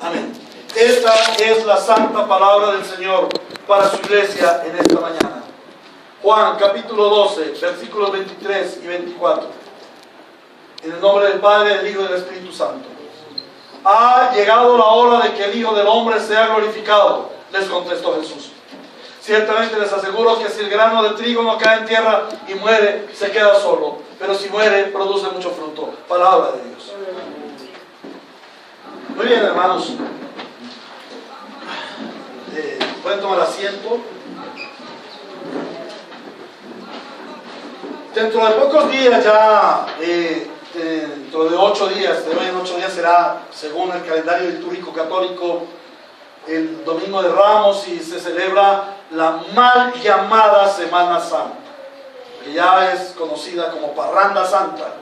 Amén. Esta es la santa palabra del Señor para su iglesia en esta mañana. Juan capítulo 12, versículos 23 y 24. En el nombre del Padre, del Hijo y del Espíritu Santo. Ha llegado la hora de que el Hijo del Hombre sea glorificado, les contestó Jesús. Ciertamente les aseguro que si el grano de trigo no cae en tierra y muere, se queda solo. Pero si muere, produce mucho fruto. Palabra de Dios. Muy bien, hermanos. Pueden tomar asiento. Dentro de pocos días ya, dentro de 8 días, de hoy en 8 días será, según el calendario litúrgico católico, el Domingo de Ramos, y se celebra la mal llamada Semana Santa, que ya es conocida como Parranda Santa,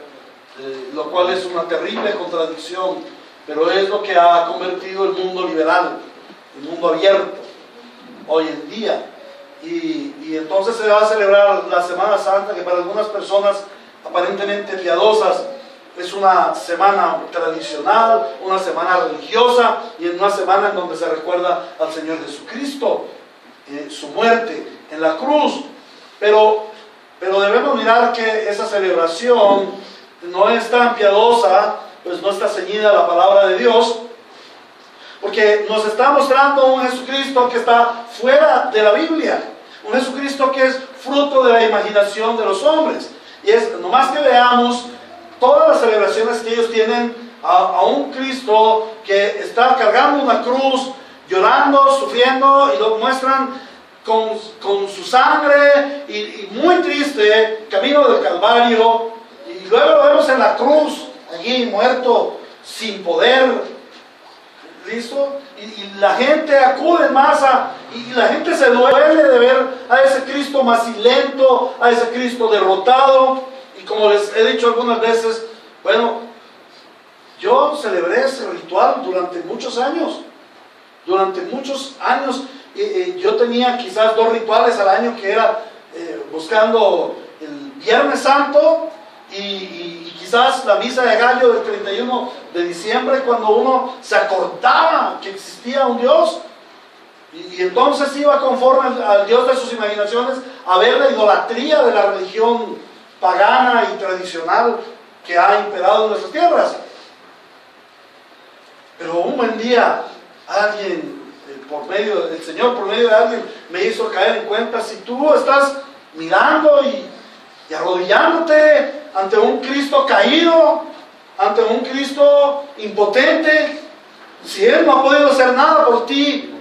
lo cual es una terrible contradicción, pero es lo que ha convertido el mundo liberal, el mundo abierto, hoy en día. Y entonces se va a celebrar la Semana Santa, que para algunas personas aparentemente piadosas es una semana tradicional, una semana religiosa, y es una semana en donde se recuerda al Señor Jesucristo, su muerte en la cruz. Pero debemos mirar que esa celebración no es tan piadosa, pues no está ceñida a la palabra de Dios, porque nos está mostrando un Jesucristo que está fuera de la Biblia, un Jesucristo que es fruto de la imaginación de los hombres. Y es nomás que veamos todas las celebraciones que ellos tienen a un Cristo que está cargando una cruz, llorando, sufriendo, y lo muestran con su sangre y muy triste, camino del Calvario, y luego lo vemos en la cruz, allí muerto, sin poder. ¿Listo? Y la gente acude en masa, y la gente se duele de ver a ese Cristo macilento, a ese Cristo derrotado. Y como les he dicho algunas veces, bueno, yo celebré ese ritual durante muchos años. Yo tenía quizás 2 rituales al año, que era buscando el Viernes Santo y quizás la misa de gallo del 31 de diciembre, cuando uno se acordaba que existía un Dios, y entonces iba conforme al Dios de sus imaginaciones a ver la idolatría de la religión pagana y tradicional que ha imperado en nuestras tierras. Pero un buen día alguien, el Señor por medio de alguien, me hizo caer en cuenta: si tú estás mirando y arrodillándote ante un Cristo caído, ante un Cristo impotente, si Él no ha podido hacer nada por ti,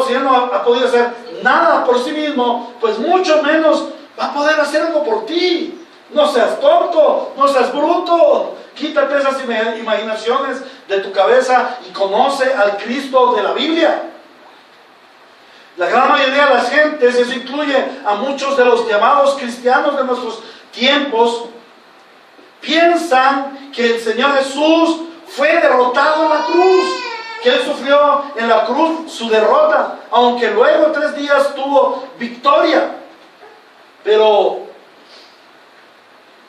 si Él no ha podido hacer nada por sí mismo, pues mucho menos va a poder hacer algo por ti. No seas tonto, no seas bruto, quítate esas imaginaciones de tu cabeza y conoce al Cristo de la Biblia. La gran mayoría de las gentes, eso incluye a muchos de los llamados cristianos de nuestros tiempos, piensan que el Señor Jesús fue derrotado en la cruz, que Él sufrió en la cruz su derrota, aunque luego 3 días tuvo victoria. Pero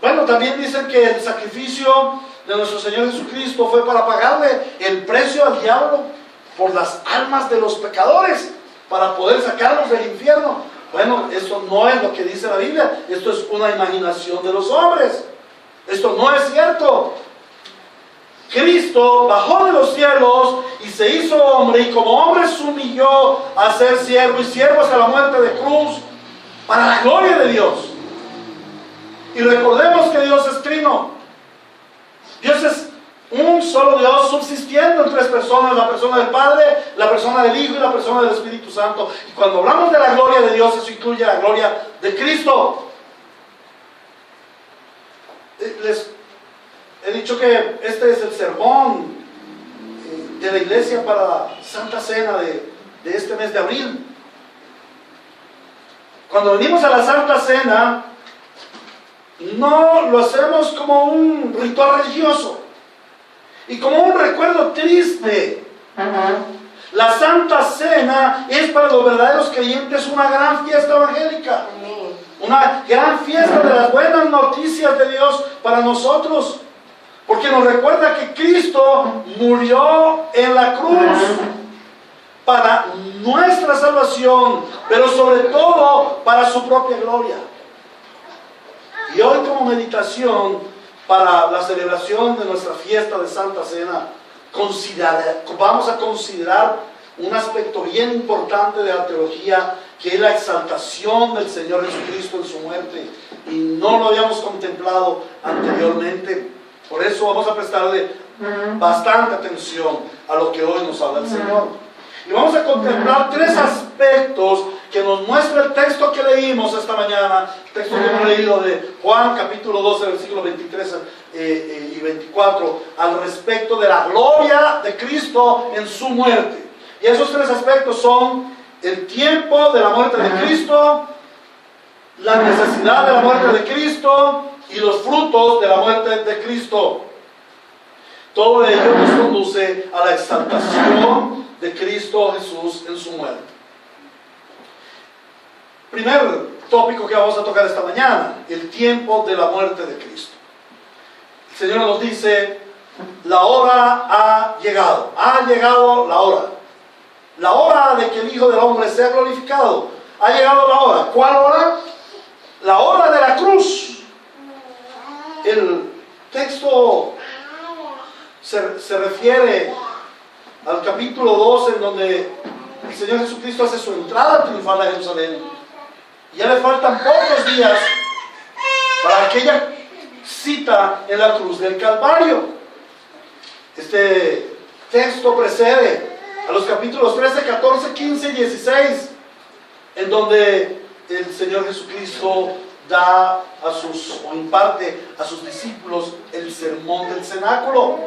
bueno, también dicen que el sacrificio de nuestro Señor Jesucristo fue para pagarle el precio al diablo por las almas de los pecadores, para poder sacarlos del infierno. Bueno, esto no es lo que dice la Biblia, esto es una imaginación de los hombres. Esto no es cierto. Cristo bajó de los cielos y se hizo hombre, y como hombre se humilló a ser siervo, y siervo hasta la muerte de cruz, para la gloria de Dios. Y recordemos que Dios es trino. Dios es un solo Dios subsistiendo en 3 personas: la persona del Padre, la persona del Hijo y la persona del Espíritu Santo. Y cuando hablamos de la gloria de Dios, eso incluye la gloria de Cristo. Les he dicho que este es el sermón de la iglesia para la Santa Cena de este mes de abril. Cuando venimos a la Santa Cena, no lo hacemos como un ritual religioso y como un recuerdo triste. La Santa Cena es para los verdaderos creyentes una gran fiesta evangélica, una gran fiesta de las buenas noticias de Dios para nosotros. Porque nos recuerda que Cristo murió en la cruz para nuestra salvación, pero sobre todo para su propia gloria. Y hoy, como meditación para la celebración de nuestra fiesta de Santa Cena, vamos a considerar un aspecto bien importante de la teología, que es la exaltación del Señor Jesucristo en su muerte. Y no lo habíamos contemplado anteriormente. Por eso vamos a prestarle bastante atención a lo que hoy nos habla el Señor. Y vamos a contemplar tres aspectos que nos muestra el texto que leímos esta mañana, el texto que hemos leído de Juan capítulo 12, versículos 23 y 24, al respecto de la gloria de Cristo en su muerte. Y esos tres aspectos son el tiempo de la muerte de Cristo, la necesidad de la muerte de Cristo y los frutos de la muerte de Cristo. Todo ello nos conduce a la exaltación de Cristo Jesús en su muerte. Primer tópico que vamos a tocar esta mañana, el tiempo de la muerte de Cristo. El Señor nos dice, la hora ha llegado la hora de que el Hijo del Hombre sea glorificado. Ha llegado la hora. ¿Cuál hora? La hora de la cruz. El texto se refiere al capítulo 12, en donde el Señor Jesucristo hace su entrada triunfal a Jerusalén. Ya le faltan pocos días para aquella cita en la cruz del Calvario. Este texto precede a los capítulos 13, 14, 15 y 16, en donde el Señor Jesucristo da o imparte a sus discípulos el sermón del cenáculo.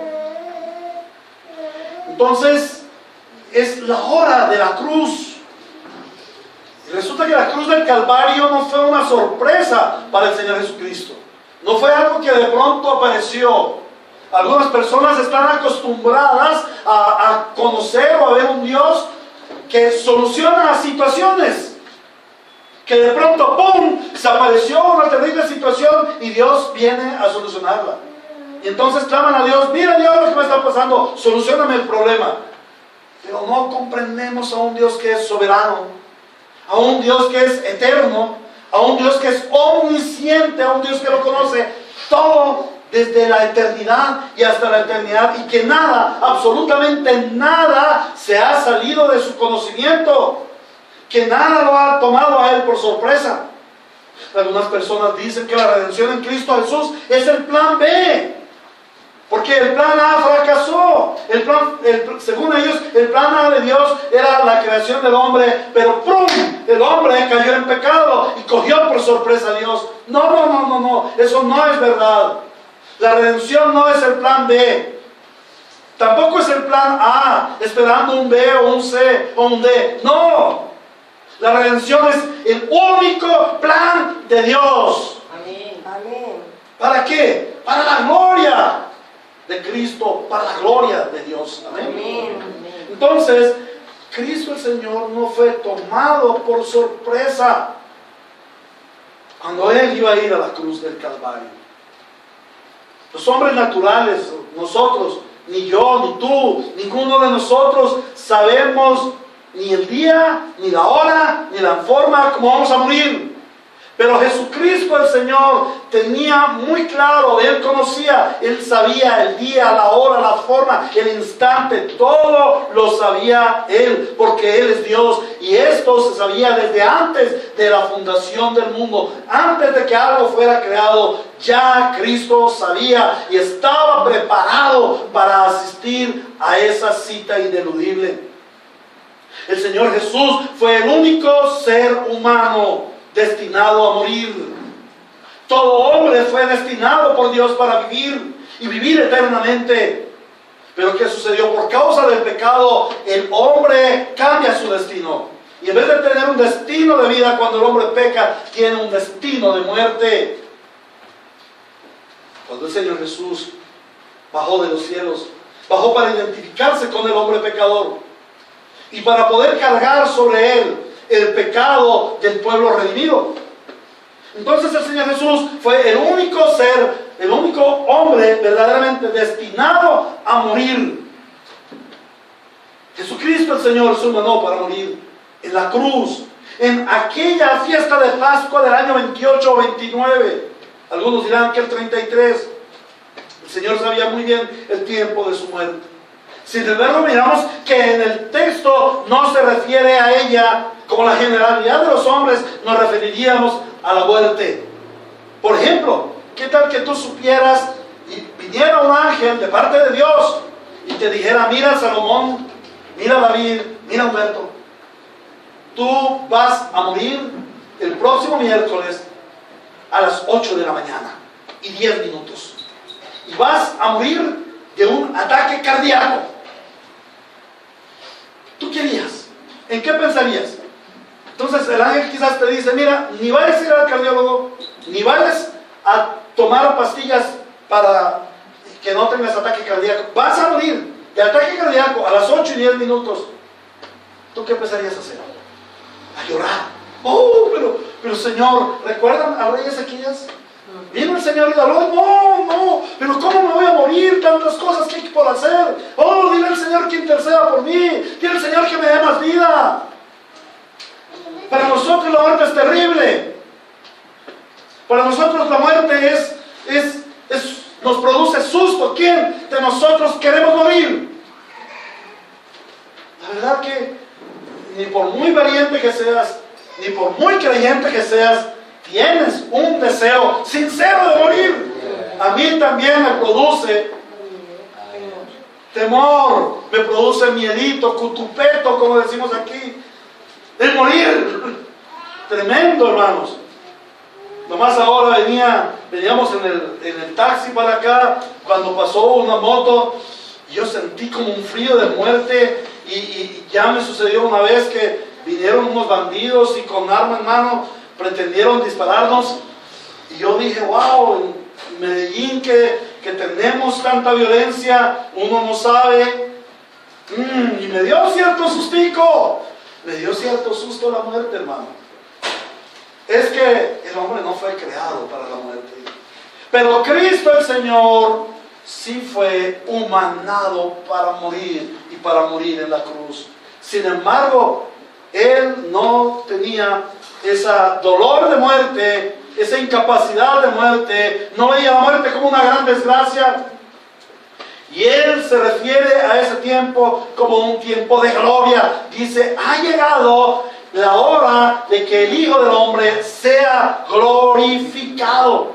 Entonces, es la hora de la cruz. Y resulta que la cruz del Calvario no fue una sorpresa para el Señor Jesucristo. No fue algo que de pronto apareció. Algunas personas están acostumbradas a conocer o a ver un Dios que soluciona las situaciones. Que de pronto, ¡pum!, se apareció una terrible situación y Dios viene a solucionarla. Y entonces claman a Dios, mira Dios lo que me está pasando, solucioname el problema. Pero no comprendemos a un Dios que es soberano, a un Dios que es eterno, a un Dios que es omnisciente, a un Dios que lo conoce todo desde la eternidad y hasta la eternidad, y que nada, absolutamente nada, se ha salido de su conocimiento, que nada lo ha tomado a él por sorpresa. Algunas personas dicen que la redención en Cristo Jesús es el plan B, porque el plan A fracasó. Según ellos, el plan A de Dios era la creación del hombre, pero ¡pum!, el hombre cayó en pecado y cogió por sorpresa a Dios. No, eso no es verdad. La redención no es el plan B. Tampoco es el plan A, esperando un B o un C o un D. No. La redención es el único plan de Dios. Amén. ¿Para qué? Para la gloria de Cristo, para la gloria de Dios. Amén. Entonces, Cristo el Señor no fue tomado por sorpresa cuando Él iba a ir a la cruz del Calvario. Los hombres naturales, nosotros, ni yo, ni tú, ninguno de nosotros sabemos ni el día, ni la hora, ni la forma como vamos a morir. Pero Jesucristo el Señor tenía muy claro, Él conocía, Él sabía el día, la hora, la forma, el instante, todo lo sabía Él, porque Él es Dios. Y esto se sabía desde antes de la fundación del mundo, antes de que algo fuera creado. Ya Cristo sabía y estaba preparado para asistir a esa cita ineludible. El Señor Jesús fue el único ser humano destinado a morir. Todo hombre fue destinado por Dios para vivir y vivir eternamente. Pero ¿qué sucedió? Por causa del pecado, el hombre cambia su destino. Y en vez de tener un destino de vida, cuando el hombre peca, tiene un destino de muerte. Cuando el Señor Jesús bajó de los cielos, bajó para identificarse con el hombre pecador y para poder cargar sobre él el pecado del pueblo redimido. Entonces el Señor Jesús fue el único ser el único hombre verdaderamente destinado a morir. Jesucristo el Señor se humanó para morir en la cruz, en aquella fiesta de Pascua del año 28 o 29. Algunos dirán que el 33. El Señor sabía muy bien el tiempo de su muerte. Sin embargo, miramos que en el texto no se refiere a ella como la generalidad de los hombres nos referiríamos a la muerte. Por ejemplo, ¿qué tal que tú supieras y viniera un ángel de parte de Dios y te dijera: mira Salomón, mira David, mira Humberto, tú vas a morir el próximo miércoles a las 8 de la mañana y 10 minutos, y vas a morir de un ataque cardíaco? ¿Tú qué harías? ¿En qué pensarías? Entonces el ángel quizás te dice: mira, ni vayas a ir al cardiólogo, ni vayas a tomar pastillas para que no tengas ataque cardíaco, vas a morir de ataque cardíaco a las 8 y 10 minutos. ¿Tú qué empezarías a hacer? A llorar. Oh, pero Señor, ¿recuerdan al rey Ezequías? Vino el Señor y habló: no, pero ¿cómo me voy a morir? Tantas cosas que hay por hacer. Oh, dile al Señor que interceda por mí, dile al Señor que me dé más vida. Para nosotros la muerte es terrible. Para nosotros la muerte nos produce susto. ¿Quién de nosotros queremos morir? La verdad que ni por muy valiente que seas, ni por muy creyente que seas, tienes un deseo sincero de morir. A mí también me produce temor, me produce miedito, cutupeto, como decimos aquí, el morir. Tremendo, hermanos. Nomás ahora veníamos en el taxi para acá, cuando pasó una moto, y yo sentí como un frío de muerte, y ya me sucedió una vez que vinieron unos bandidos y con arma en mano pretendieron dispararnos, y yo dije: wow, en Medellín que tenemos tanta violencia, uno no sabe. Y me dio cierto sustico, me dio cierto susto la muerte, hermano. Es que el hombre no fue creado para la muerte, pero Cristo el Señor sí fue humanado para morir, y para morir en la cruz. Sin embargo, Él no tenía ese dolor de muerte, esa incapacidad de muerte, no veía la muerte como una gran desgracia. Y Él se refiere a ese tiempo como un tiempo de gloria. Dice: ha llegado la hora de que el Hijo del Hombre sea glorificado.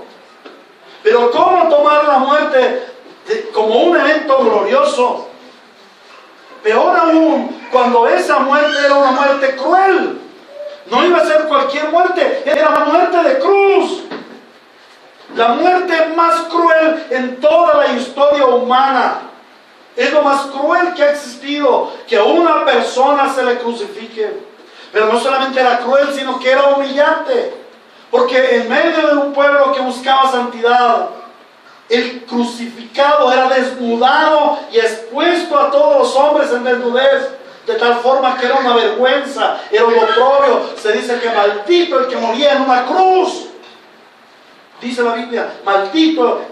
Pero ¿cómo tomar la muerte como un evento glorioso? Peor aún, cuando esa muerte era una muerte cruel. No iba a ser cualquier muerte, era la muerte de cruz. La muerte más cruel en toda la historia humana. Es lo más cruel que ha existido, que a una persona se le crucifique. Pero no solamente era cruel, sino que era humillante. Porque en medio de un pueblo que buscaba santidad, el crucificado era desnudado y expuesto a todos los hombres en desnudez, de tal forma que era una vergüenza, era un oprobio. Se dice que maldito el que moría en una cruz. Dice la Biblia: maldito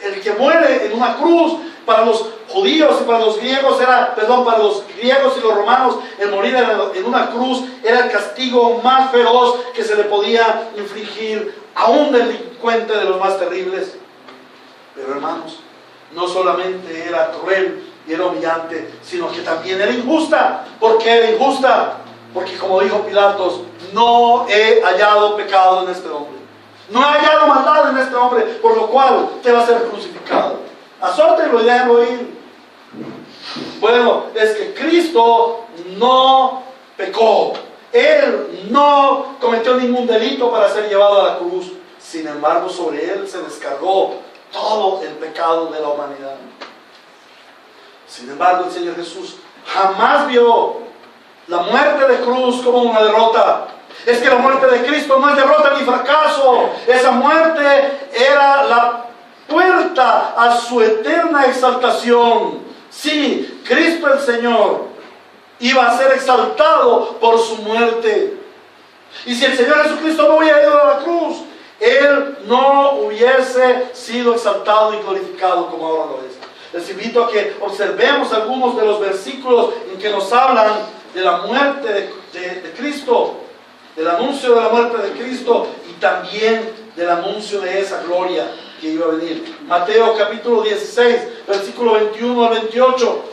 el que muere en una cruz. Para los judíos y para los griegos para los griegos y los romanos, el morir en una cruz era el castigo más feroz que se le podía infligir a un delincuente de los más terribles. Pero hermanos, no solamente era cruel y era humillante, sino que también era injusta. ¿Por qué era injusta? Porque, como dijo Pilatos: no he hallado pecado en este hombre, no he hallado maldad en este hombre, por lo cual te va a ser crucificado. Azótenlo y déjenlo ir. Bueno, es que Cristo no pecó. Él no cometió ningún delito para ser llevado a la cruz. Sin embargo, sobre Él se descargó todo el pecado de la humanidad. Sin embargo, el Señor Jesús jamás vio la muerte de cruz como una derrota. Es que la muerte de Cristo no es derrota ni fracaso. Esa muerte era la puerta a su eterna exaltación. Sí, Cristo el Señor iba a ser exaltado por su muerte. Y si el Señor Jesucristo no hubiera ido a la cruz, Él no hubiese sido exaltado y glorificado como ahora lo es. Les invito a que observemos algunos de los versículos en que nos hablan de la muerte de Cristo, del anuncio de la muerte de Cristo y también del anuncio de esa gloria que iba a venir. Mateo capítulo 16, versículo 21 al 28.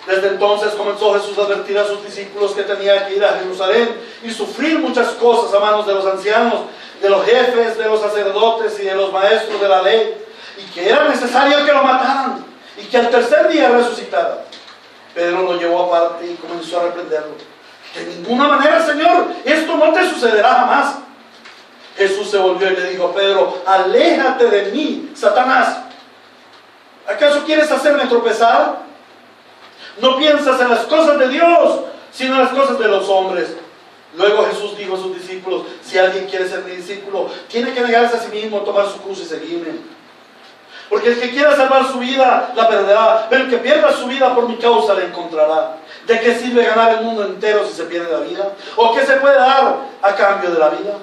Desde entonces comenzó Jesús a advertir a sus discípulos que tenía que ir a Jerusalén y sufrir muchas cosas a manos de los ancianos, de los jefes, de los sacerdotes y de los maestros de la ley, y que era necesario que lo mataran y que al tercer día resucitara. Pedro lo llevó aparte y comenzó a reprenderlo. De ninguna manera, Señor, esto no te sucederá jamás. Jesús se volvió y le dijo a Pedro: aléjate de mí, Satanás. ¿Acaso quieres hacerme tropezar? No piensas en las cosas de Dios, sino en las cosas de los hombres. Luego Jesús dijo a sus discípulos: si alguien quiere ser mi discípulo, tiene que negarse a sí mismo, tomar su cruz y seguirme. Porque el que quiera salvar su vida, la perderá. Pero el que pierda su vida por mi causa, la encontrará. ¿De qué sirve ganar el mundo entero si se pierde la vida? ¿O qué se puede dar a cambio de la vida?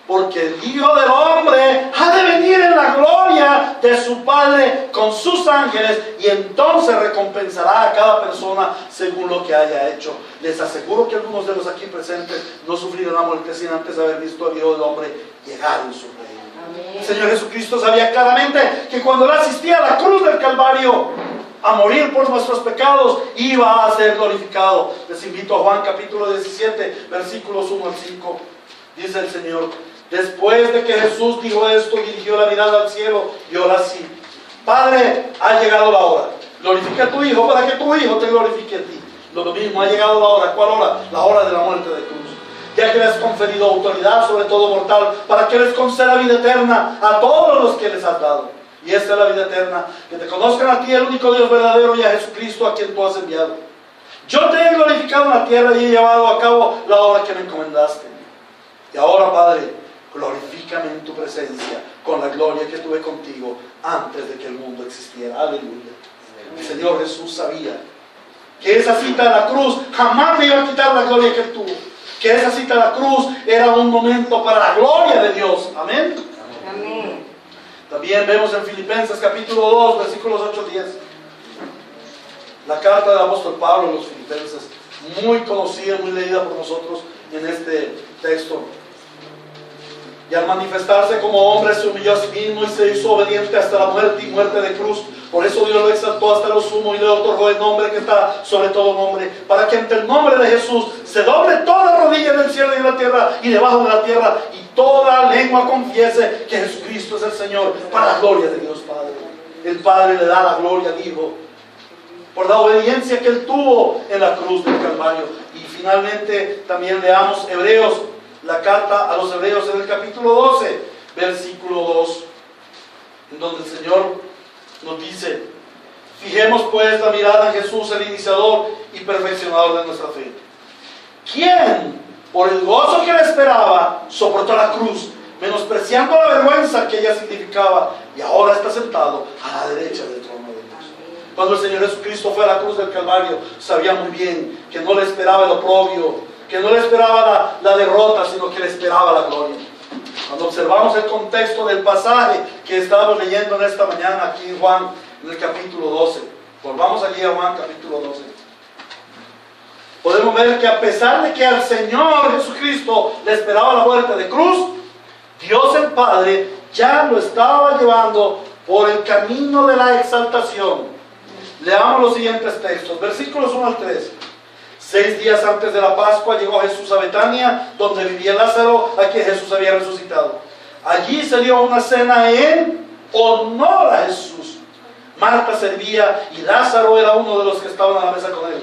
Porque el Hijo del Hombre ha de venir en la gloria de su Padre con sus ángeles, y entonces recompensará a cada persona según lo que haya hecho. Les aseguro que algunos de los aquí presentes no sufrirán la muerte sin antes haber visto al Hijo del Hombre llegar en su reino. El Señor Jesucristo sabía claramente que cuando Él asistía a la cruz del Calvario a morir por nuestros pecados, iba a ser glorificado. Les invito a Juan capítulo 17, versículos 1 al 5. Dice el Señor: después de que Jesús dijo esto, dirigió la mirada al cielo y oró así: Padre, ha llegado la hora. Glorifica a tu Hijo para que tu Hijo te glorifique a ti. Lo mismo, ha llegado la hora. ¿Cuál hora? La hora de la muerte de cruz. Ya que le has conferido autoridad sobre todo mortal, para que les conceda vida eterna a todos los que les has dado. Y esta es la vida eterna: que te conozcan a ti, el único Dios verdadero, y a Jesucristo, a quien tú has enviado. Yo te he glorificado en la tierra y he llevado a cabo la obra que me encomendaste. Y ahora, Padre, glorifícame en tu presencia con la gloria que tuve contigo antes de que el mundo existiera. Aleluya. El Señor Jesús sabía que esa cita a la cruz jamás le iba a quitar la gloria que Él tuvo. Que esa cita a la cruz era un momento para la gloria de Dios. Amén. Amén. También vemos en Filipenses capítulo 2, versículos 8 y 10. La carta del apóstol Pablo a los Filipenses, muy conocida, muy leída por nosotros en este texto. Y al manifestarse como hombre, se humilló a sí mismo y se hizo obediente hasta la muerte y muerte de cruz. Por eso Dios lo exaltó hasta lo sumo y le otorgó el nombre que está sobre todo nombre, para que ante el nombre de Jesús se doble toda rodilla en el cielo y en la tierra y debajo de la tierra, y toda lengua confiese que Jesucristo es el Señor, para la gloria de Dios Padre. El Padre le da la gloria al Hijo por la obediencia que Él tuvo en la cruz del Calvario. Y finalmente también leamos Hebreos, la carta a los Hebreos en el capítulo 12, versículo 2, en donde el Señor nos dice: fijemos pues la mirada en Jesús, el iniciador y perfeccionador de nuestra fe, quien por el gozo que le esperaba soportó la cruz, menospreciando la vergüenza que ella significaba, y ahora está sentado a la derecha del trono de Dios. Cuando el Señor Jesucristo fue a la cruz del Calvario, sabía muy bien que no le esperaba el oprobio, que no le esperaba la derrota, sino que le esperaba la gloria. Cuando observamos el contexto del pasaje que estábamos leyendo en esta mañana aquí en Juan, en el capítulo 12, volvamos allí a Juan capítulo 12, podemos ver que a pesar de que al Señor Jesucristo le esperaba la muerte de cruz, Dios el Padre ya lo estaba llevando por el camino de la exaltación. Leamos los siguientes textos, versículos 1 al 3. 6 días antes de la Pascua llegó Jesús a Betania, donde vivía Lázaro, a quien Jesús había resucitado. Allí se dio una cena en honor a Jesús. Marta servía y Lázaro era uno de los que estaban a la mesa con él.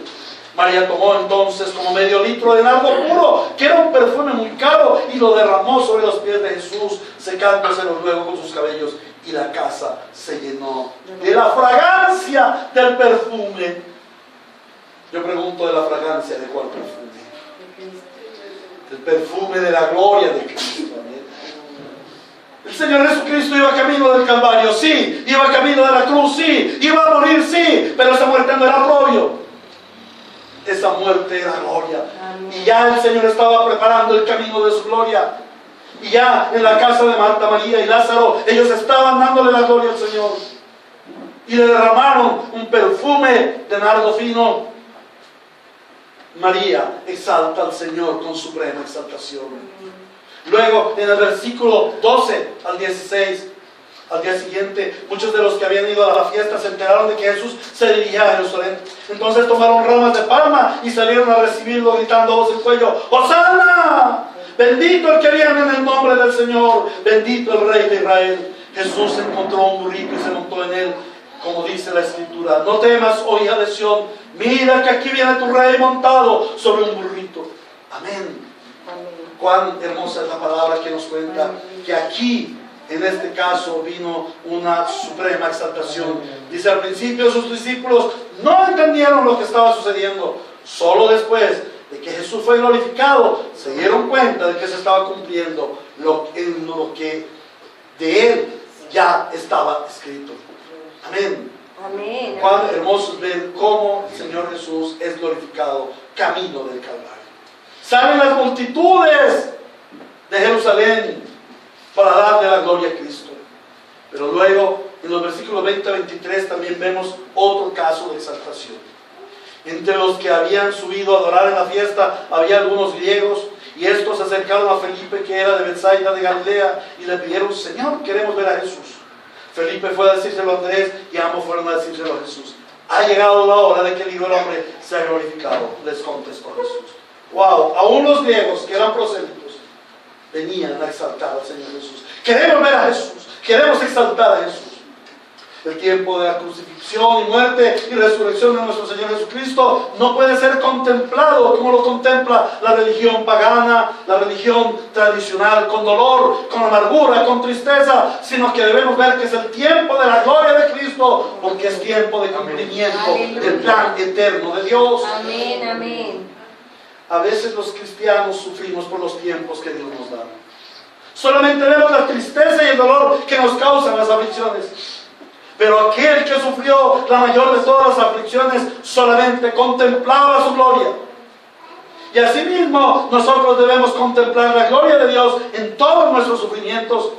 María tomó entonces como medio litro de nardo puro, que era un perfume muy caro, y lo derramó sobre los pies de Jesús, secándoselo luego con sus cabellos, y la casa se llenó de la fragancia del perfume. Yo pregunto, ¿de la fragancia de cuál perfume? El perfume de la gloria de Cristo. Amén. El Señor Jesucristo iba camino del Calvario, sí. Iba camino de la cruz, sí. Iba a morir, sí. Pero esa muerte no era oprobio. Esa muerte era gloria. Y ya el Señor estaba preparando el camino de su gloria. Y ya en la casa de Marta, María y Lázaro, ellos estaban dándole la gloria al Señor. Y le derramaron un perfume de nardo fino. María exalta al Señor con suprema exaltación. Luego, en el versículo 12 al 16, al día siguiente, muchos de los que habían ido a la fiesta se enteraron de que Jesús se dirigía a Jerusalén. Entonces tomaron ramas de palma y salieron a recibirlo gritando a voz en cuello: ¡Hosana! Bendito el que viene en el nombre del Señor, bendito el Rey de Israel. Jesús encontró un burrito y se montó en él, como dice la Escritura: no temas, oh hija de Sión, mira que aquí viene tu Rey montado sobre un burrito. Amén. Cuán hermosa es la palabra que nos cuenta que aquí, en este caso, vino una suprema exaltación. Dice: al principio sus discípulos no entendieron lo que estaba sucediendo. Solo después de que Jesús fue glorificado, se dieron cuenta de que se estaba cumpliendo lo que de Él ya estaba escrito. Amén. Amén. Cuán hermoso es ver cómo el Señor Jesús es glorificado camino del Calvario. Salen las multitudes de Jerusalén para darle la gloria a Cristo. Pero luego, en los versículos 20 a 23, también vemos otro caso de exaltación. Entre los que habían subido a adorar en la fiesta había algunos griegos, y estos se acercaron a Felipe, que era de Betsaida de Galilea, y le pidieron: Señor, queremos ver a Jesús. Felipe fue a decírselo a Andrés, y ambos fueron a decírselo a Jesús. Ha llegado la hora de que el Hijo del Hombre sea glorificado, les contestó Jesús. Wow, aún los griegos que eran prosélitos venían a exaltar al Señor Jesús. Queremos ver a Jesús, queremos exaltar a Jesús. El tiempo de la crucifixión y muerte y resurrección de nuestro Señor Jesucristo no puede ser contemplado como lo contempla la religión pagana, la religión tradicional, con dolor, con amargura, con tristeza, sino que debemos ver que es el tiempo de la gloria de Cristo, porque es tiempo de cumplimiento del plan eterno de Dios. Amén, amén. A veces los cristianos sufrimos por los tiempos que Dios nos da. Solamente vemos la tristeza y el dolor que nos causan las aflicciones. Pero aquel que sufrió la mayor de todas las aflicciones solamente contemplaba su gloria. Y asimismo nosotros debemos contemplar la gloria de Dios en todos nuestros sufrimientos.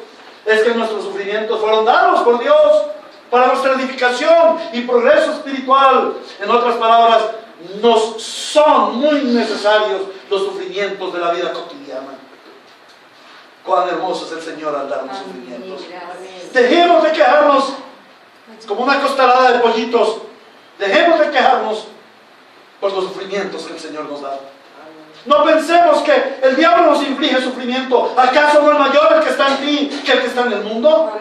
Es que nuestros sufrimientos fueron dados por Dios para nuestra edificación y progreso espiritual. En otras palabras, nos son muy necesarios los sufrimientos de la vida cotidiana. Cuán hermoso es el Señor al darnos sufrimientos. Dejemos de quejarnos como una costalada de pollitos. Dejemos de quejarnos por los sufrimientos que el Señor nos da. No pensemos que el diablo nos inflige sufrimiento. ¿Acaso no es mayor el que está en ti que el que está en el mundo?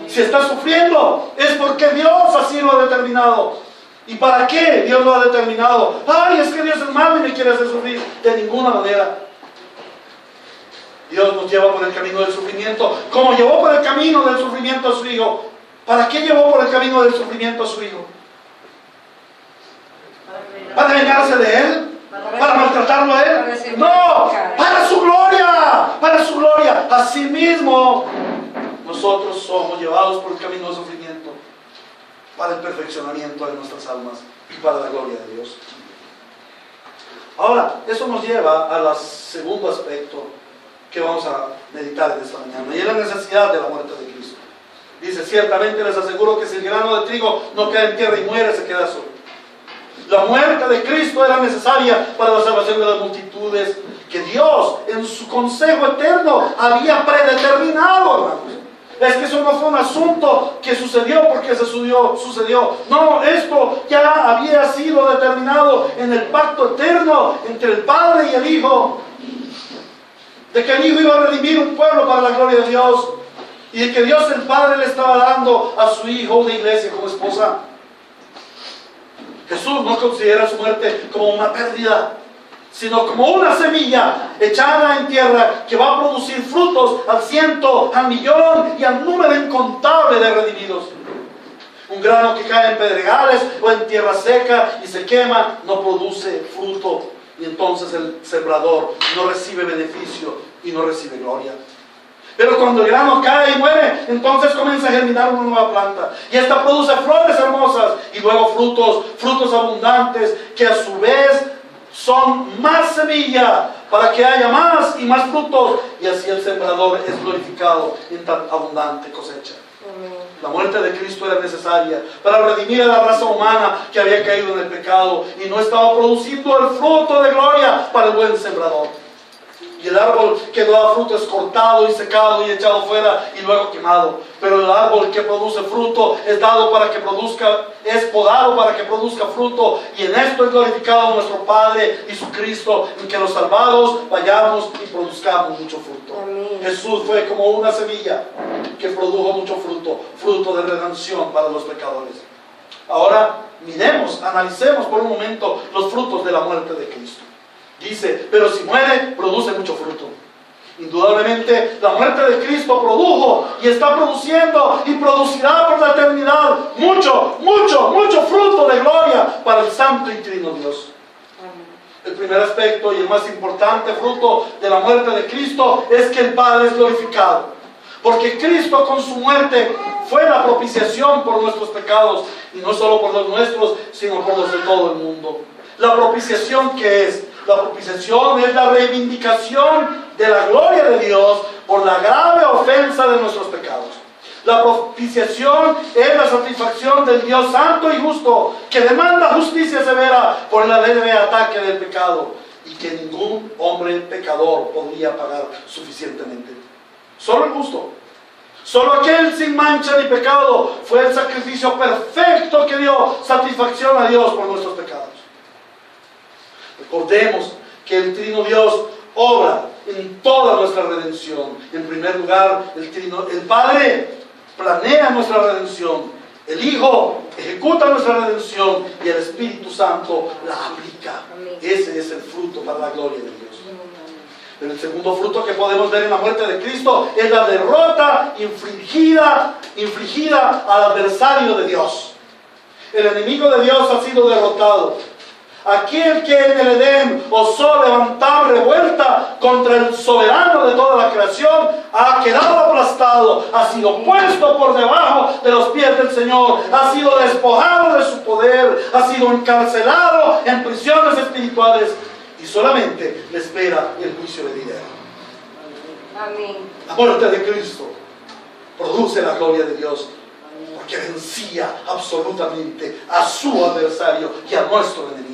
Si estás sufriendo es porque Dios así lo ha determinado. ¿Y para qué Dios lo ha determinado? Ay, es que Dios es malo y me quiere hacer sufrir. De ninguna manera. Dios nos lleva por el camino del sufrimiento, como llevó por el camino del sufrimiento a su Hijo. ¿Para qué llevó por el camino del sufrimiento a su Hijo? ¿Para vengarse de Él? ¿Para maltratarlo a Él? No, para su gloria, para su gloria. Asimismo, nosotros somos llevados por el camino del sufrimiento para el perfeccionamiento de nuestras almas y para la gloria de Dios. Ahora, eso nos lleva al segundo aspecto que vamos a meditar en esta mañana, y es la necesidad de la muerte de Cristo. Dice: ciertamente les aseguro que si el grano de trigo no cae en tierra y muere, se queda solo. La muerte de Cristo era necesaria para la salvación de las multitudes que Dios en su consejo eterno había predeterminado, hermanos. Es que eso no fue un asunto que sucedió porque sucedió. No, esto ya había sido determinado en el pacto eterno entre el Padre y el Hijo, de que el Hijo iba a redimir un pueblo para la gloria de Dios, y de que Dios el Padre le estaba dando a su Hijo una iglesia como esposa. Jesús no considera su muerte como una pérdida, sino como una semilla echada en tierra que va a producir frutos al 100, al millón y al número incontable de redimidos. Un grano que cae en pedregales o en tierra seca y se quema no produce fruto, y entonces el sembrador no recibe beneficio y no recibe gloria. Pero cuando el grano cae y muere, entonces comienza a germinar una nueva planta, y esta produce flores hermosas y luego frutos abundantes, que a su vez son más semilla para que haya más y más frutos, y así el sembrador es glorificado en tan abundante cosecha. La muerte de Cristo era necesaria para redimir a la raza humana que había caído en el pecado y no estaba produciendo el fruto de gloria para el buen sembrador. Y el árbol que no da fruto es cortado y secado y echado fuera y luego quemado. Pero el árbol que produce fruto es dado para que produzca, es podado para que produzca fruto. Y en esto es glorificado nuestro Padre y su Cristo, en que los salvados vayamos y produzcamos mucho fruto. Amén. Jesús fue como una semilla que produjo mucho fruto, fruto de redención para los pecadores. Ahora miremos, analicemos por un momento los frutos de la muerte de Cristo. Dice, pero si muere, produce mucho fruto. Indudablemente, la muerte de Cristo produjo y está produciendo y producirá por la eternidad mucho, mucho, mucho fruto de gloria para el santo y trino Dios. El primer aspecto y el más importante fruto de la muerte de Cristo es que el Padre es glorificado. Porque Cristo con su muerte fue la propiciación por nuestros pecados, y no solo por los nuestros, sino por los de todo el mundo. La propiciación, ¿qué es? La propiciación es la reivindicación de la gloria de Dios por la grave ofensa de nuestros pecados. La propiciación es la satisfacción del Dios santo y justo, que demanda justicia severa por el leve ataque del pecado, y que ningún hombre pecador podría pagar suficientemente. Solo el justo, solo aquel sin mancha ni pecado, fue el sacrificio perfecto que dio satisfacción a Dios por nuestros pecados. Recordemos que el Trino Dios obra en toda nuestra redención. En primer lugar, el Padre planea nuestra redención, el Hijo ejecuta nuestra redención y el Espíritu Santo la aplica. Ese es el fruto para la gloria de Dios. Pero el segundo fruto que podemos ver en la muerte de Cristo es la derrota infligida al adversario de Dios. El enemigo de Dios ha sido derrotado. Aquel que en el Edén osó levantar revuelta contra el soberano de toda la creación ha quedado aplastado, ha sido puesto por debajo de los pies del Señor, ha sido despojado de su poder, ha sido encarcelado en prisiones espirituales y solamente le espera el juicio venidero. Amén. La muerte de Cristo produce la gloria de Dios, porque vencía absolutamente a su adversario y a nuestro enemigo.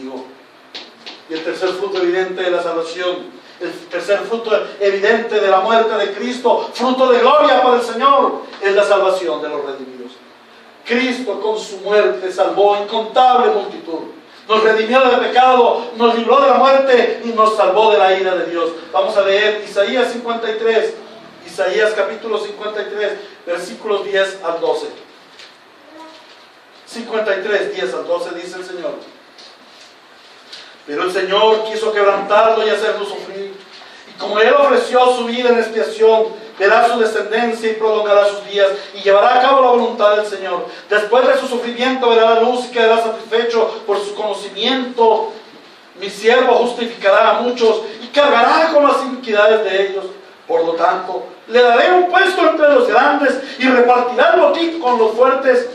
Y el tercer fruto evidente de la salvación, el tercer fruto evidente de la muerte de Cristo, fruto de gloria para el Señor, es la salvación de los redimidos. Cristo con su muerte salvó incontable multitud. Nos redimió del pecado, nos libró de la muerte y nos salvó de la ira de Dios. Vamos a leer Isaías 53, Isaías capítulo 53, versículos 10 al 12. 53, 10 al 12 dice el Señor: pero el Señor quiso quebrantarlo y hacerlo sufrir, y como Él ofreció su vida en expiación, verá su descendencia y prolongará sus días, y llevará a cabo la voluntad del Señor. Después de su sufrimiento verá la luz y quedará satisfecho por su conocimiento. Mi siervo justificará a muchos y cargará con las iniquidades de ellos. Por lo tanto, le daré un puesto entre los grandes y repartirá el botín con los fuertes,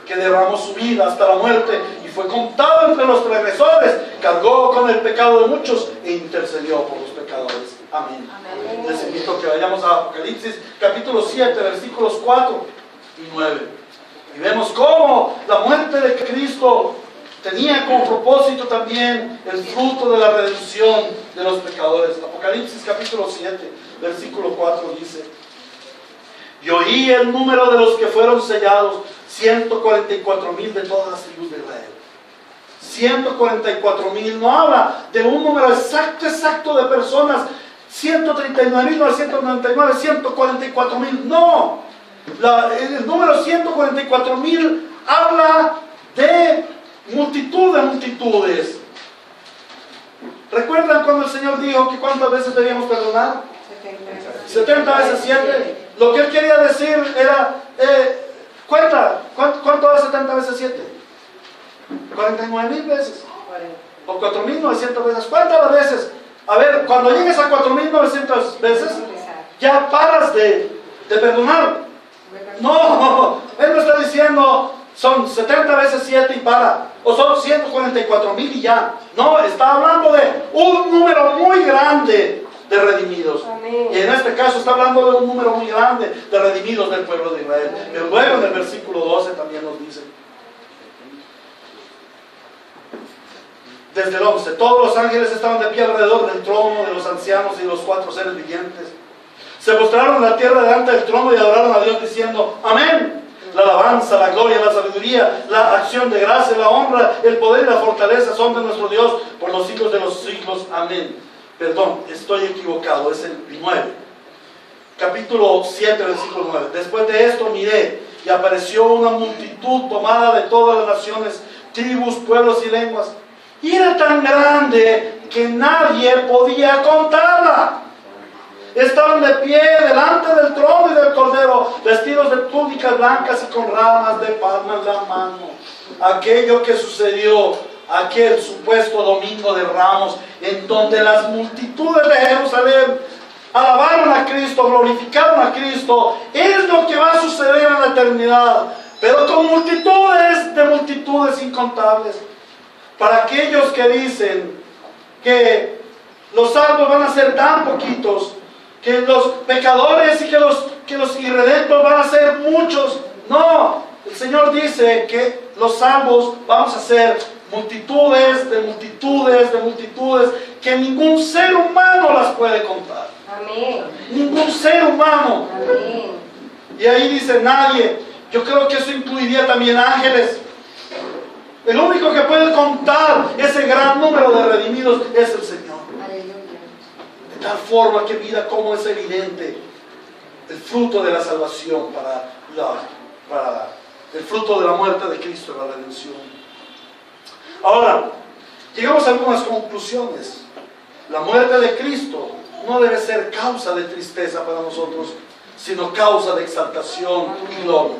que derramó su vida hasta la muerte y fue contado entre los transgresores, cargó con el pecado de muchos e intercedió por los pecadores. Amén. Amén. Les invito a que vayamos a Apocalipsis capítulo 7, versículos 4 y 9. Y vemos cómo la muerte de Cristo tenía como propósito también el fruto de la redención de los pecadores. Apocalipsis capítulo 7, versículo 4 dice: y oí el número de los que fueron sellados, 144,000 de todas las tribus de Israel. 144,000, no habla de un número exacto de personas, 139,999, 144,000, no. El número 144,000 habla de multitud de multitudes. ¿Recuerdan cuando el Señor dijo que cuántas veces debíamos perdonar? 70 veces 7. Lo que Él quería decir era, ¿cuánto da 70 veces 7? 49,000 veces. O 4,900 veces. ¿Cuántas veces? A ver, cuando llegues a 4,900 veces, ya paras de perdonar. No, Él no está diciendo son 70 veces 7 y para, o son 144,000 y ya. No, está hablando de un número muy grande de redimidos. Amén. Y en este caso está hablando de un número muy grande de redimidos del pueblo de Israel. Pero luego en el versículo 12 también nos dice, desde el 11, todos los ángeles estaban de pie alrededor del trono, de los ancianos y de los 4 seres vivientes. Se postraron en la tierra delante del trono y adoraron a Dios diciendo, amén. La alabanza, la gloria, la sabiduría, la acción de gracia, la honra, el poder y la fortaleza son de nuestro Dios por los siglos de los siglos. Amén. Perdón, estoy equivocado, es el 9. Capítulo 7, versículo 9. Después de esto miré y apareció una multitud tomada de todas las naciones, tribus, pueblos y lenguas. Y era tan grande que nadie podía contarla. Estaban de pie delante del trono y del cordero, vestidos de túnicas blancas y con ramas de palma en la mano. Aquello que sucedió aquel supuesto domingo de Ramos, en donde las multitudes de Jerusalén alabaron a Cristo, glorificaron a Cristo, es lo que va a suceder en la eternidad, pero con multitudes incontables. Para aquellos que dicen que los salvos van a ser tan poquitos, que los pecadores y que los irredentos van a ser muchos. No, el Señor dice que los salvos vamos a ser multitudes de multitudes de multitudes que ningún ser humano las puede contar. Amén. Ningún ser humano. Amén. Y ahí dice nadie. Yo creo que eso incluiría también ángeles. El único que puede contar ese gran número de redimidos es el Señor. De tal forma que mira cómo es evidente el fruto de la salvación para el fruto de la muerte de Cristo, la redención. Ahora, llegamos a algunas conclusiones. La muerte de Cristo no debe ser causa de tristeza para nosotros, sino causa de exaltación y gloria.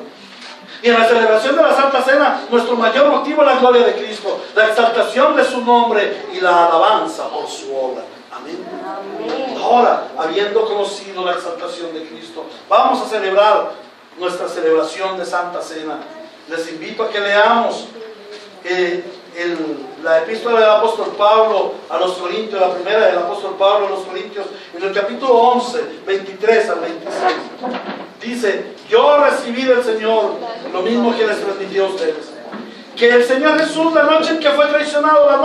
Y en la celebración de la Santa Cena, nuestro mayor motivo es la gloria de Cristo, la exaltación de su nombre y la alabanza por su obra. Amén. Amén. Ahora, habiendo conocido la exaltación de Cristo, vamos a celebrar nuestra celebración de Santa Cena. Les invito a que leamos la epístola del apóstol Pablo a los Corintios, la primera del apóstol Pablo a los Corintios, en el capítulo 11, 23 al 26. Dice, yo recibí del Señor lo mismo que les transmitió a ustedes, que el Señor Jesús, la noche en que fue traicionado, la noche